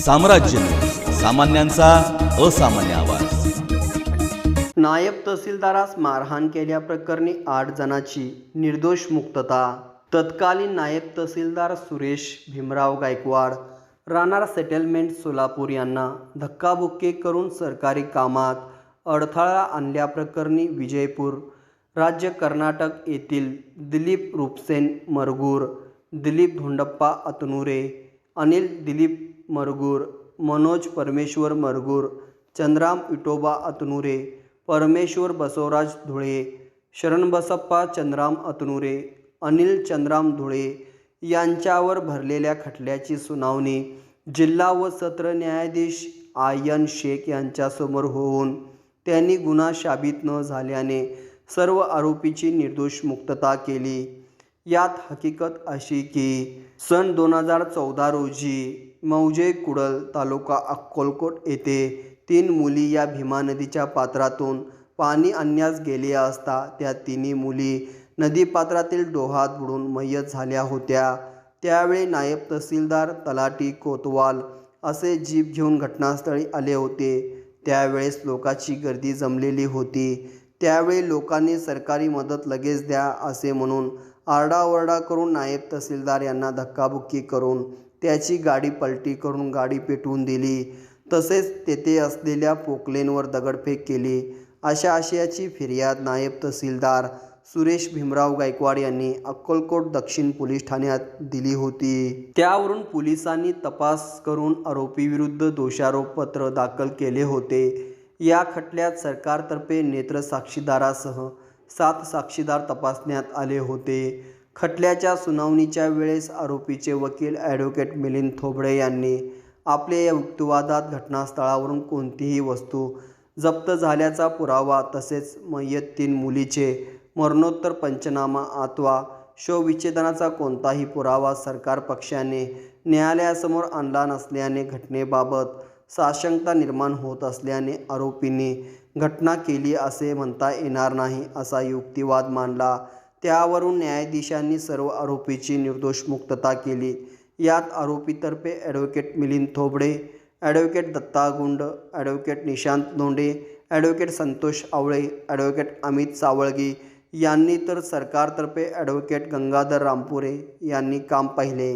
साम्राज्य न्यूज, सामान्यांचा असामान्य आवाज। नायब तहसीलदारास मारहाण केल्याप्रकरणी 8 जणांची निर्दोष मुक्तता। तत्कालीन नायब तहसीलदार सुरेश भीमराव गायकवाड, राहणार सेटलमेंट सोलापूर यांना धक्काबुक्की करून सरकारी कामात अडथळा आणल्याप्रकरणी विजयपूर, राज्य कर्नाटक येथील दिलीप रूपसेन मरगूर, दिलीप धोंडप्पा अतनुरे, अनिल दिलीप मरगूर, मनोज परमेश्वर मरगूर, चंद्राम विठोबा अतनुरे, परमेश्वर बसवराज धुळे, शरणबसप्पा चंद्राम अतनुरे, अनिल चंद्राम धुळे यांच्यावर भरलेल्या खटल्याची सुनावणी जिल्हा व सत्र न्यायाधीश आयन शेख यांच्यासमोर होऊन त्यांनी गुन्हा साबित न झाल्याने सर्व आरोपींची निर्दोष मुक्तता केली। यात हकीकत अशी की सन 2014 रोजी मौजे कुडल, तालुका अक्कलकोट येथे 3 मुली या भीमा नदीच्या पात्रातून पाणी आणण्यास गेल्या असता त्या तिन्ही मुली नदीपात्रातील डोहात बुडून मयत झाल्या होत्या। त्यावेळी नायब तहसीलदार, तलाठी, कोतवाल असे जीप घेऊन घटनास्थळी आले होते। त्यावेळेस लोकांची गर्दी जमलेली होती। त्यावेळी लोकांनी सरकारी मदत लगेच द्या असे म्हणून आरडाओरडा करून नायब तहसीलदार यांना धक्काबुक्की करून त्याची गाडी पलटी करून गाडी पेटवून दिली, तसेच तेथे असलेल्या पोकलेनवर दगडफेक केली, अशा आशयाची फिर्याद नायब तहसीलदार सुरेश भीमराव गायकवाड यांनी अक्कलकोट दक्षिण पोलीस ठाण्यात दिली होती। त्यावरून पोलिसांनी तपास करून आरोपीविरुद्ध दोषारोपपत्र दाखल केले होते। या खटल्यात सरकारतर्फे नेत्र साक्षीदारासह 7 साक्षीदार तपासण्यात आले होते। खटल्याच्या सुनावणीच्या वेळेस आरोपीचे वकील ॲडव्होकेट मिलिंद थोबडे यांनी आपल्या या युक्तिवादात घटनास्थळावरून कोणतीही वस्तू जप्त झाल्याचा पुरावा तसेच मयत 3 मुलीचे मरणोत्तर पंचनामा अथवा शवविच्छेदनाचा कोणताही पुरावा सरकार पक्षाने न्यायालयासमोर आणला नसल्याने घटनेबाबत साशंकता निर्माण होत असल्याने आरोपींनी घटना केली असे म्हणता येणार नाही, असा युक्तिवाद मांडला। त्यावरून न्यायाधीशांनी सर्व आरोपींची निर्दोष मुक्तता केली। यात आरोपीतर्फे ॲडव्होकेट मिलिंद थोबडे, ॲडव्होकेट दत्ता गुंड, ॲडव्होकेट निशांत लोंढे, ॲडव्होकेट संतोष आवळे, ॲडव्होकेट अमित सावळगी यांनी तर सरकारतर्फे ॲडव्होकेट गंगाधर रामपुरे यांनी काम पाहिले।